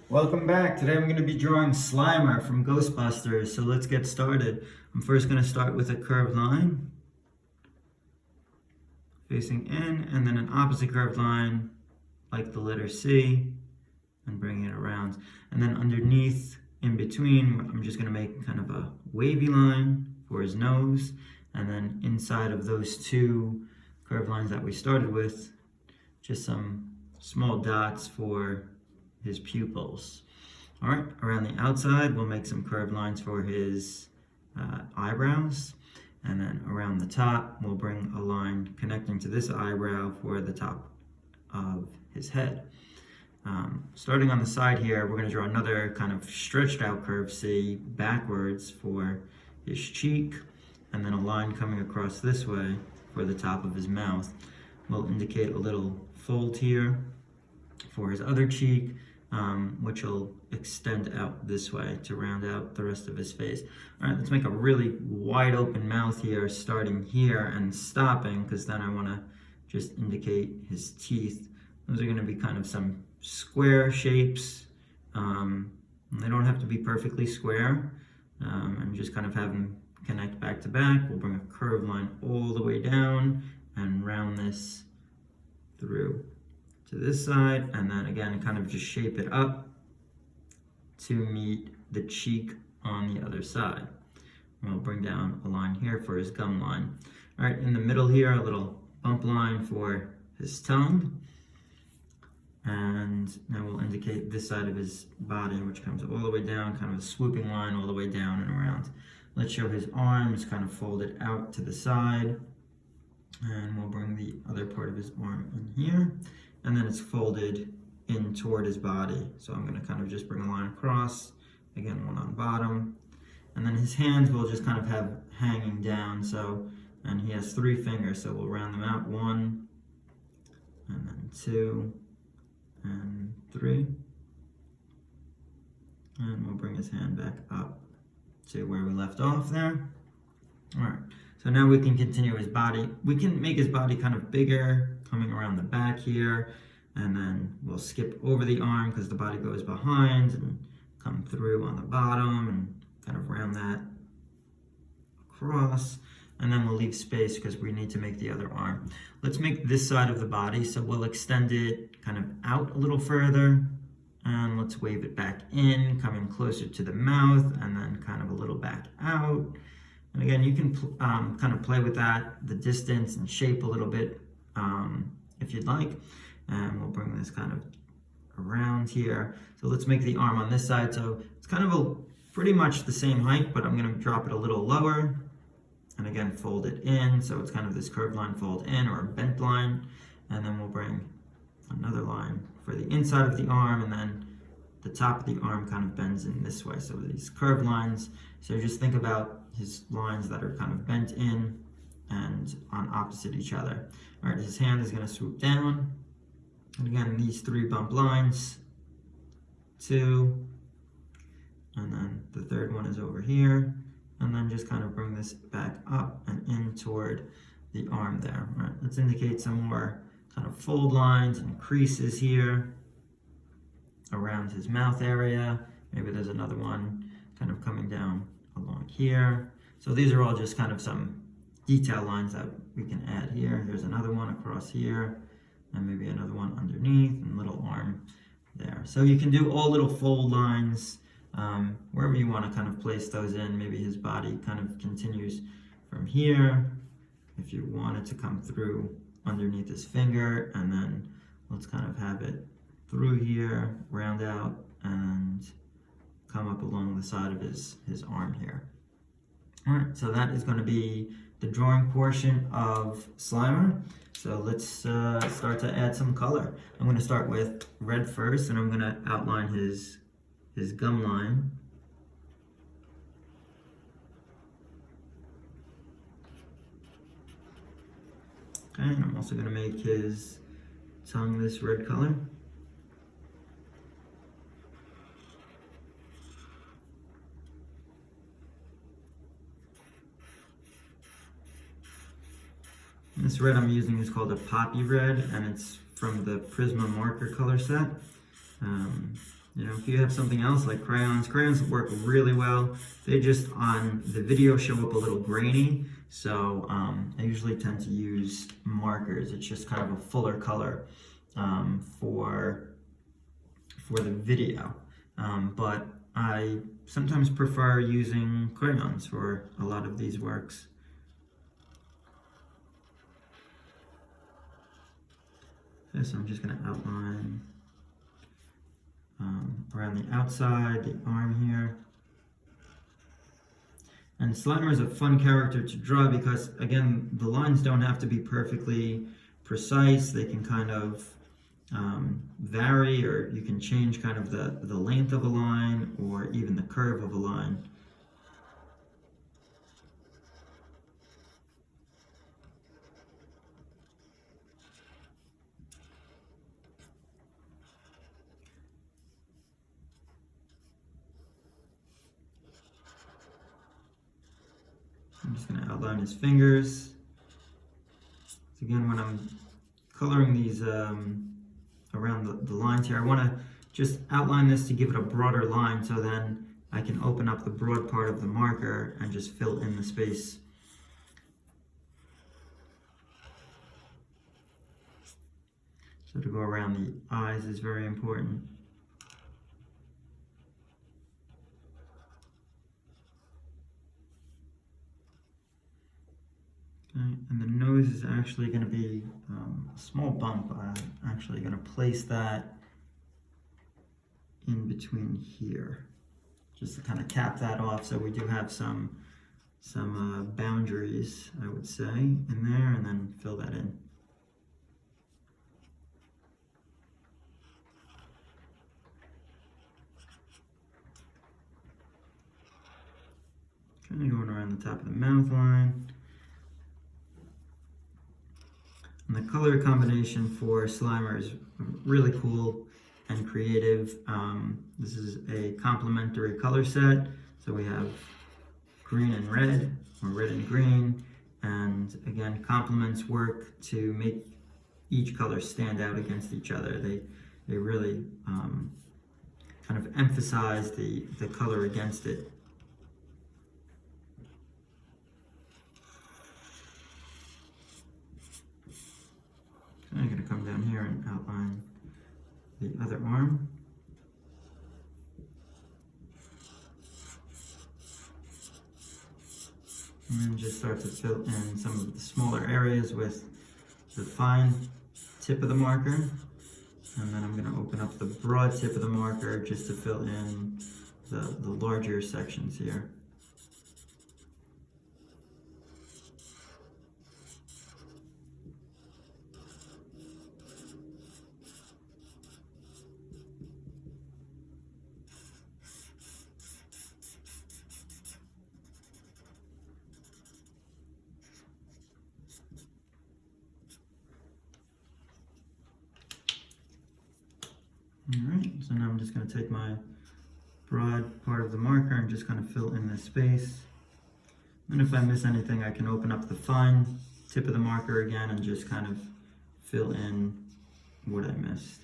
Welcome back. Today I'm going to be drawing Slimer from Ghostbusters, so let's get started. I'm first going to start with a curved line facing in, and then an opposite curved line like the letter C, and bring it around. And then underneath, in between, I'm just going to make kind of a wavy line for his nose, and then inside of those two curved lines that we started with, just some small dots for his pupils. All right, around the outside, we'll make some curved lines for his eyebrows. And then around the top, we'll bring a line connecting to this eyebrow for the top of his head. Starting on the side here, we're gonna draw another kind of stretched out curve C backwards for his cheek, and then a line coming across this way for the top of his mouth. We'll indicate a little fold here for his other cheek, which will extend out this way to round out the rest of his face. All right, let's make a really wide open mouth here, starting here and stopping, because then I want to just indicate his teeth. Those are going to be kind of some square shapes. They don't have to be perfectly square, and just kind of have them connect back to back. We'll bring a curved line all the way down and round this through to this side, and then again kind of just shape it up to meet the cheek on the other side. And we'll bring down a line here for his gum line. All right, in the middle here, a little bump line for his tongue, and now we'll indicate this side of his body, which comes all the way down, kind of a swooping line all the way down and around. Let's show his arms kind of folded out to the side, and we'll bring the other part of his arm in here. And then it's folded in toward his body. So I'm going to kind of just bring a line across, again, one on bottom. And then his hands we'll just kind of have hanging down. And he has 3 fingers, so we'll round them out. 1, and then 2, and 3. And we'll bring his hand back up to where we left off there. All right, so now we can continue his body. We can make his body kind of bigger, coming around the back here, and then we'll skip over the arm because the body goes behind and come through on the bottom and kind of round that across, and then we'll leave space because we need to make the other arm. Let's make this side of the body, so we'll extend it kind of out a little further, and let's wave it back in, coming closer to the mouth, and then kind of a little back out. And again, you can kind of play with that, the distance and shape a little bit if you'd like. And we'll bring this kind of around here. So let's make the arm on this side. So it's kind of pretty much the same height, but I'm going to drop it a little lower. And again, fold it in. So it's kind of this curved line fold in, or a bent line. And then we'll bring another line for the inside of the arm, and then the top of the arm kind of bends in this way. So these curved lines. So just think about his lines that are kind of bent in and on opposite each other. All right, his hand is going to swoop down. And again, these 3 bump lines, 2, and then the third one is over here. And then just kind of bring this back up and in toward the arm there. All right, let's indicate some more kind of fold lines and creases here around his mouth area. Maybe there's another one kind of coming down along here. So these are all just kind of some detail lines that we can add here. Here's another one across here, and maybe another one underneath, and little arm there. So you can do all little fold lines wherever you want to kind of place those in. Maybe his body kind of continues from here, if you want it to come through underneath his finger, and then let's kind of have it through here, round out, and come up along the side of his arm here. All right, so that is going to be the drawing portion of Slimer. So let's start to add some color. I'm going to start with red first, and I'm going to outline his gum line. Okay, and I'm also going to make his tongue this red color. This red I'm using is called a poppy red, and it's from the Prisma marker color set. You know, if you have something else like crayons work really well. They just on the video show up a little grainy, so I usually tend to use markers. It's just kind of a fuller color for the video, but I sometimes prefer using crayons for a lot of these works. Okay, so I'm just going to outline around the outside, the arm here. And Slimer is a fun character to draw because, again, the lines don't have to be perfectly precise. They can kind of vary, or you can change kind of the length of a line or even the curve of a line. I'm just going to outline his fingers. So again, when I'm coloring these around the lines here, I want to just outline this to give it a broader line, so then I can open up the broad part of the marker and just fill in the space. So to go around the eyes is very important. Okay, and the nose is actually going to be a small bump. I'm actually going to place that in between here, just to kind of cap that off, so we do have some boundaries, I would say, in there, and then fill that in. Kind of going around the top of the mouth line. And the color combination for Slimer is really cool and creative. This is a complementary color set. So we have green and red, or red and green. And again, complements work to make each color stand out against each other. They really kind of emphasize the color against it. I'm going to come down here and outline the other arm. And then just start to fill in some of the smaller areas with the fine tip of the marker. And then I'm going to open up the broad tip of the marker just to fill in the larger sections here. Alright, so now I'm just going to take my broad part of the marker and just kind of fill in this space. And if I miss anything, I can open up the fine tip of the marker again and just kind of fill in what I missed.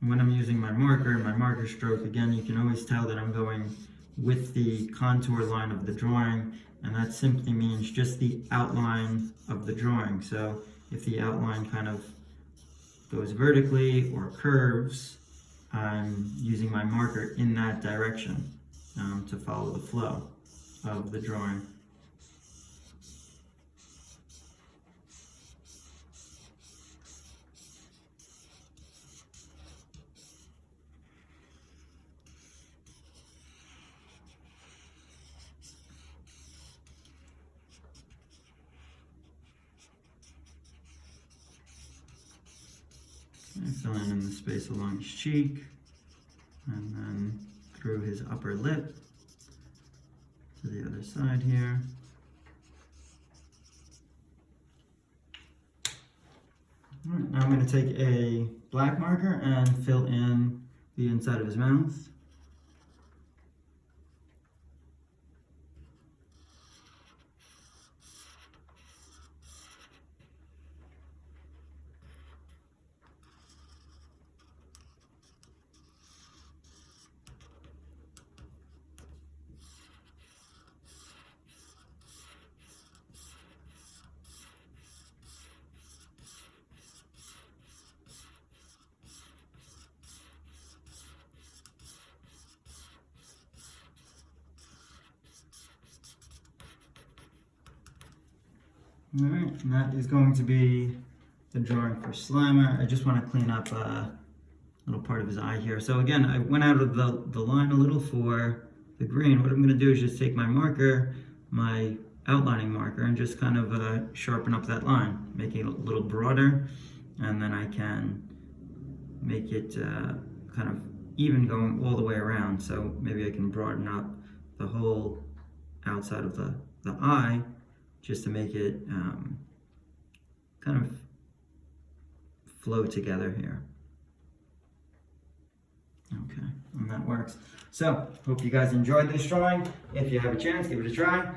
When I'm using my marker and my marker stroke, again, you can always tell that I'm going with the contour line of the drawing, and that simply means just the outline of the drawing. So if the outline kind of goes vertically or curves, I'm using my marker in that direction to follow the flow of the drawing. Filling in the space along his cheek, and then through his upper lip to the other side here. All right, now I'm going to take a black marker and fill in the inside of his mouth. All right, and that is going to be the drawing for Slimer. I just want to clean up a little part of his eye here. So again, I went out of the line a little for the green. What I'm going to do is just take my marker, my outlining marker, and just kind of sharpen up that line, make it a little broader, and then I can make it kind of even going all the way around. So maybe I can broaden up the whole outside of the eye just to make it kind of flow together here. Okay, and that works. So, hope you guys enjoyed this drawing. If you have a chance, give it a try,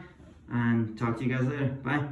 and talk to you guys later. Bye.